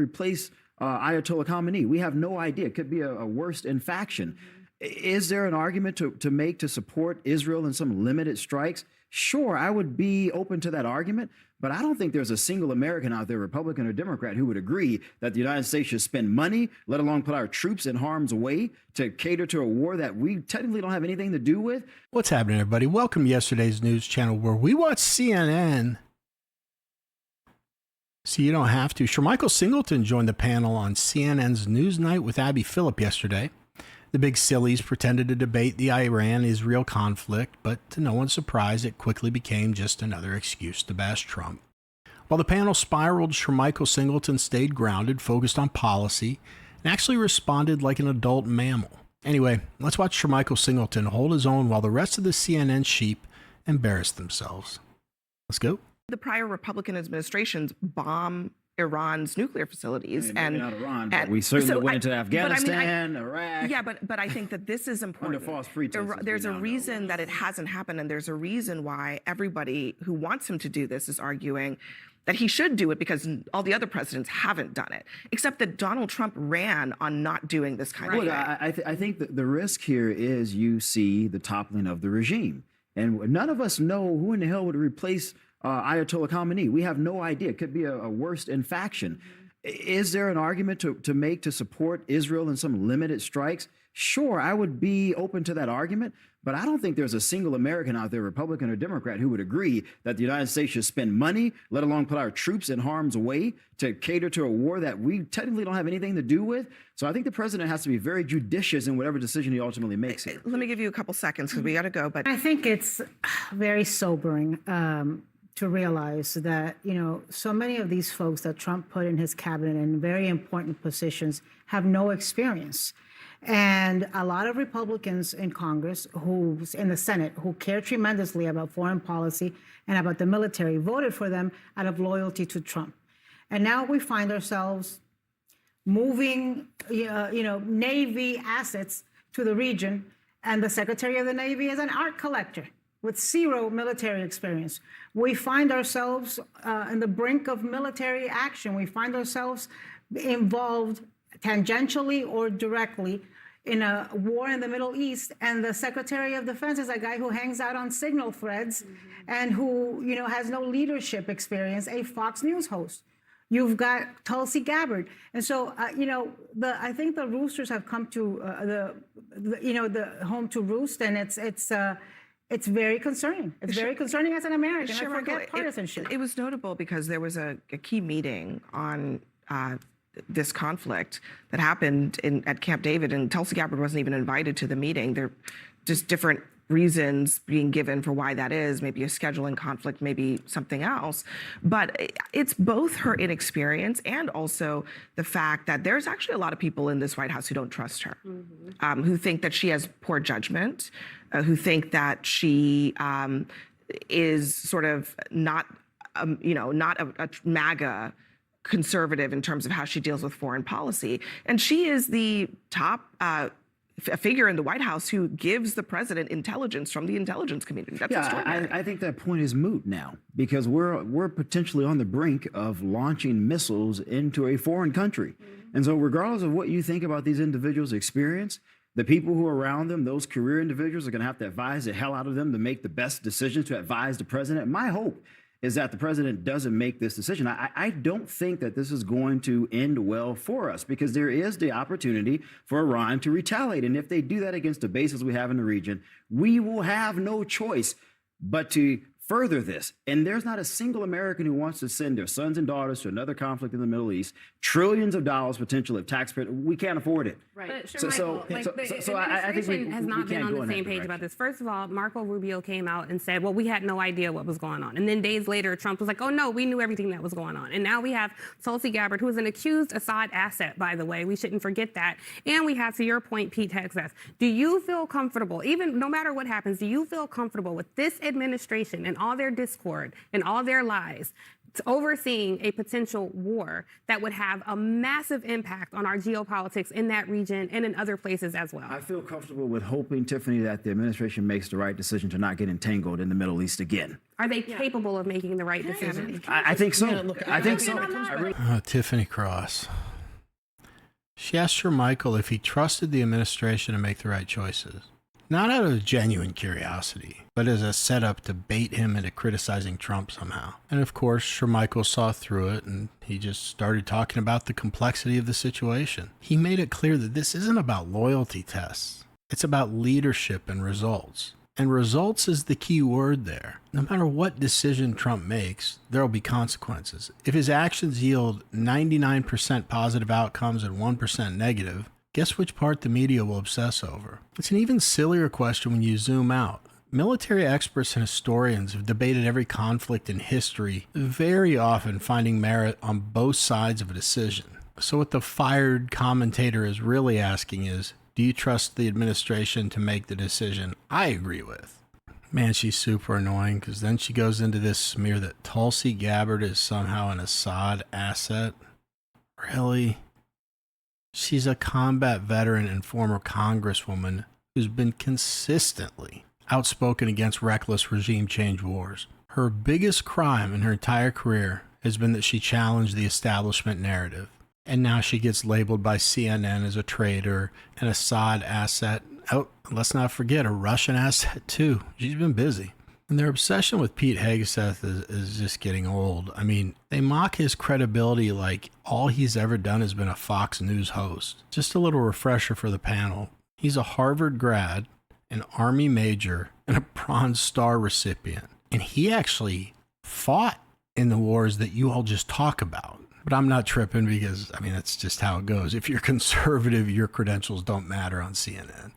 replace Ayatollah Khamenei. We have no idea. It could be a worst in faction. Is there an argument to make to support Israel in some limited strikes? Sure, I would be open to that argument, but I don't think there's a single American out there, Republican or Democrat, who would agree that the United States should spend money, let alone put our troops in harm's way to cater to a war that we technically don't have anything to do with. What's happening, everybody? Welcome to yesterday's news channel where we watch CNN. So you don't have to. Shermichael Singleton joined the panel on CNN's Newsnight with Abby Phillip yesterday. The big sillies pretended to debate the Iran-Israel conflict, but to no one's surprise, it quickly became just another excuse to bash Trump. While the panel spiraled, Shermichael Singleton stayed grounded, focused on policy, and actually responded like an adult mammal. Anyway, let's watch Shermichael Singleton hold his own while the rest of the CNN sheep embarrass themselves. Let's go. The prior Republican administrations bomb Iran's nuclear facilities, and not Iran, but we certainly went into Afghanistan, Iraq. Yeah, but I think that this is important. Under false pretenses. There's a reason that it hasn't happened, and there's a reason why everybody who wants him to do this is arguing that he should do it because all the other presidents haven't done it, except that Donald Trump ran on not doing this kind of thing. I think that the risk here is you see the toppling of the regime, and none of us know who in the hell would replace Ayatollah Khamenei. We have no idea. It could be a worst in faction. Is there an argument to make to support Israel in some limited strikes? Sure, I would be open to that argument, but I don't think there's a single American out there, Republican or Democrat, who would agree that the United States should spend money, let alone put our troops in harm's way to cater to a war that we technically don't have anything to do with. So I think the president has to be very judicious in whatever decision he ultimately makes here. Let me give you a couple seconds because we got to go. But I think it's very sobering to realize that, so many of these folks that Trump put in his cabinet in very important positions have no experience. And a lot of Republicans in Congress, in the Senate, who care tremendously about foreign policy and about the military, voted for them out of loyalty to Trump. And now we find ourselves moving, Navy assets to the region, and the Secretary of the Navy is an art collector with zero military experience. We find ourselves on the brink of military action. We find ourselves involved tangentially or directly in a war in the Middle East, and the Secretary of Defense is a guy who hangs out on signal threads and who, has no leadership experience, a Fox News host. You've got Tulsi Gabbard. And so, I think the roosters have come to the home to roost, and it's very concerning. It's very concerning as an American. I forget partisanship. It was notable because there was a key meeting on this conflict that happened at Camp David, and Tulsi Gabbard wasn't even invited to the meeting. There are just different reasons being given for why that is, maybe a scheduling conflict, maybe something else. But it's both her inexperience and also the fact that there's actually a lot of people in this White House who don't trust her, who think that she has poor judgment, who think that she is sort of not a MAGA conservative in terms of how she deals with foreign policy. And she is the top figure in the White House who gives the president intelligence from the intelligence community. That's extraordinary. I think that point is moot now because we're potentially on the brink of launching missiles into a foreign country. And so regardless of what you think about these individuals' experience, the people who are around them, those career individuals, are going to have to advise the hell out of them to make the best decisions to advise the president. My hope is that the president doesn't make this decision. I don't think that this is going to end well for us because there is the opportunity for Iran to retaliate. And if they do that against the bases we have in the region, we will have no choice but to further this. And there's not a single American who wants to send their sons and daughters to another conflict in the Middle East, trillions of dollars potentially of taxpayers. We can't afford it. Right. So I think we has not been on the same page about this. First of all, Marco Rubio came out and said, well, we had no idea what was going on. And then days later, Trump was like, oh, no, we knew everything that was going on. And now we have Tulsi Gabbard, who is an accused Assad asset, by the way. We shouldn't forget that. And we have, to your point, Pete Texas. Do you feel comfortable, even no matter what happens, do you feel comfortable with this administration and all their discord and all their lies overseeing a potential war that would have a massive impact on our geopolitics in that region and in other places as well. I feel comfortable with hoping, Tiffany, that the administration makes the right decision to not get entangled in the Middle East again. Are they capable of making the right decision? I think so. I think so. Tiffany Cross. She asked Shermichael if he trusted the administration to make the right choices. Not out of genuine curiosity, but as a setup to bait him into criticizing Trump somehow. And of course, Shermichael saw through it and he just started talking about the complexity of the situation. He made it clear that this isn't about loyalty tests. It's about leadership and results. And results is the key word there. No matter what decision Trump makes, there will be consequences. If his actions yield 99% positive outcomes and 1% negative, guess which part the media will obsess over? It's an even sillier question when you zoom out. Military experts and historians have debated every conflict in history, very often finding merit on both sides of a decision. So what the fired commentator is really asking is, do you trust the administration to make the decision I agree with? Man, she's super annoying because then she goes into this smear that Tulsi Gabbard is somehow an Assad asset. Really? She's a combat veteran and former congresswoman who's been consistently outspoken against reckless regime change wars. Her biggest crime in her entire career has been that she challenged the establishment narrative. And now she gets labeled by CNN as a traitor, an Assad asset. Oh, let's not forget, a Russian asset too. She's been busy. And their obsession with Pete Hegseth is just getting old. I mean, they mock his credibility like all he's ever done has been a Fox News host. Just a little refresher for the panel. He's a Harvard grad, an Army major, and a Bronze Star recipient. And he actually fought in the wars that you all just talk about. But I'm not tripping because, I mean, that's just how it goes. If you're conservative, your credentials don't matter on CNN.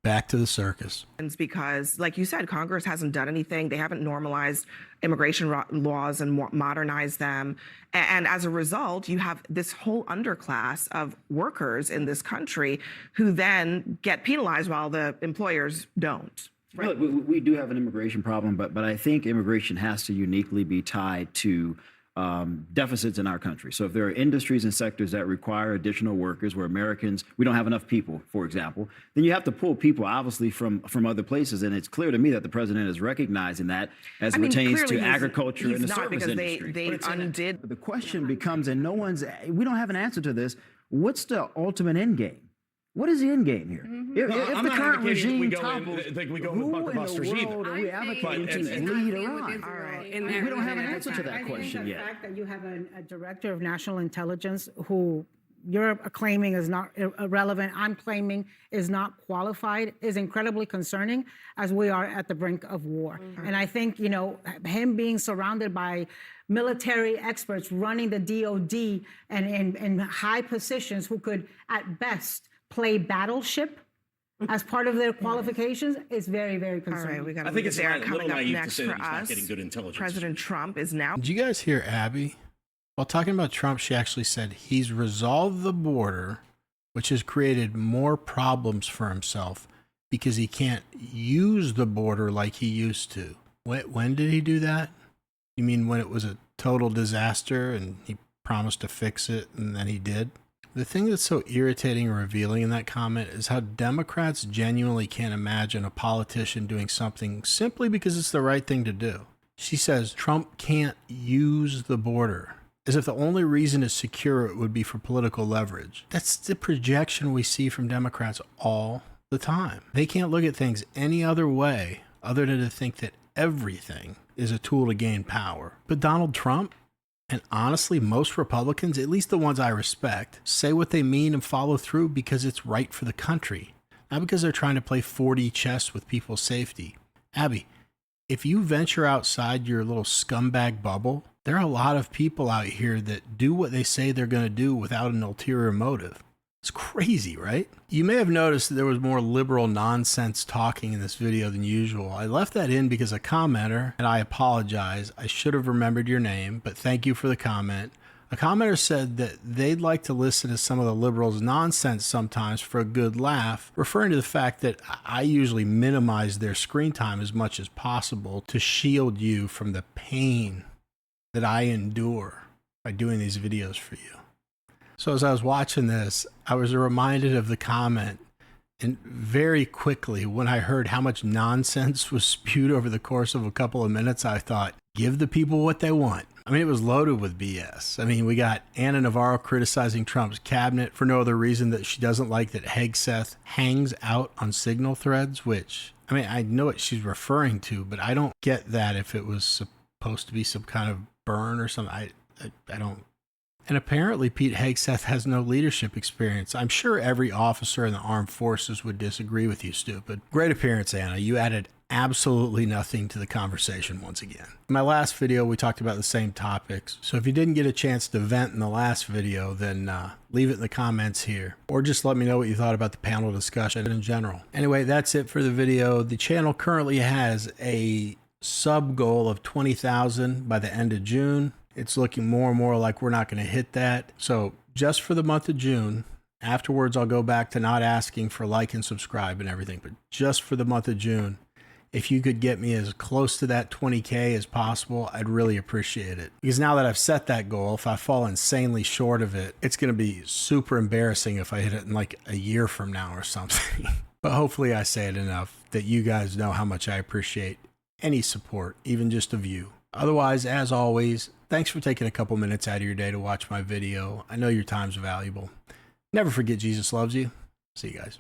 Back to the circus. Because, like you said, Congress hasn't done anything. They haven't normalized immigration laws and modernized them. And as a result, you have this whole underclass of workers in this country who then get penalized while the employers don't. Right. Look, we do have an immigration problem, but I think immigration has to uniquely be tied to deficits in our country. So if there are industries and sectors that require additional workers where Americans, we don't have enough people, for example, then you have to pull people obviously from other places. And it's clear to me that the president is recognizing that as it pertains to agriculture and the service industry. They undid. The question becomes, and we don't have an answer to this, what's the ultimate end game? What is the end game here? If the current regime topples, who in the world are we advocating to lead Iran? All right. We don't have an answer to that question yet. The fact that you have a director of national intelligence who you're claiming is not irrelevant, I'm claiming is not qualified, is incredibly concerning as we are at the brink of war. And I think, him being surrounded by military experts running the DOD and in high positions who could, at best, play battleship as part of their qualifications is very, very concerning. All right, we got I think it's a coming little up naive to next say for that he's not us. getting good intelligence. President Trump is now. Did you guys hear Abby? While talking about Trump, she actually said he's resolved the border, which has created more problems for himself because he can't use the border like he used to. When did he do that? You mean when it was a total disaster and he promised to fix it and then he did? The thing that's so irritating and revealing in that comment is how Democrats genuinely can't imagine a politician doing something simply because it's the right thing to do. She says Trump can't use the border, as if the only reason to secure it would be for political leverage. That's the projection we see from Democrats all the time. They can't look at things any other way other than to think that everything is a tool to gain power. But Donald Trump, and honestly, most Republicans, at least the ones I respect, say what they mean and follow through because it's right for the country, not because they're trying to play 4D chess with people's safety. Abby, if you venture outside your little scumbag bubble, there are a lot of people out here that do what they say they're going to do without an ulterior motive. It's crazy, right? You may have noticed that there was more liberal nonsense talking in this video than usual. I left that in because a commenter, and I apologize, I should have remembered your name, but thank you for the comment. A commenter said that they'd like to listen to some of the liberals' nonsense sometimes for a good laugh, referring to the fact that I usually minimize their screen time as much as possible to shield you from the pain that I endure by doing these videos for you. So as I was watching this, I was reminded of the comment, and very quickly when I heard how much nonsense was spewed over the course of a couple of minutes, I thought, give the people what they want. I mean, it was loaded with BS. I mean, we got Anna Navarro criticizing Trump's cabinet for no other reason that she doesn't like that Hegseth hangs out on Signal threads, which, I mean, I know what she's referring to, but I don't get that if it was supposed to be some kind of burn or something. I don't. And apparently Pete Hegseth has no leadership experience. I'm sure every officer in the armed forces would disagree with you, stupid. Great appearance, Anna. You added absolutely nothing to the conversation once again. In my last video, we talked about the same topics. So if you didn't get a chance to vent in the last video, then leave it in the comments here. Or just let me know what you thought about the panel discussion in general. Anyway, that's it for the video. The channel currently has a sub goal of 20,000 by the end of June. It's looking more and more like we're not going to hit that. So just for the month of June, afterwards I'll go back to not asking for like and subscribe and everything, but just for the month of June, if you could get me as close to that 20K as possible, I'd really appreciate it. Because now that I've set that goal, if I fall insanely short of it, it's going to be super embarrassing if I hit it in like a year from now or something. But hopefully I say it enough that you guys know how much I appreciate any support, even just a view. Otherwise, as always, thanks for taking a couple minutes out of your day to watch my video. I know your time's valuable. Never forget Jesus loves you. See you guys.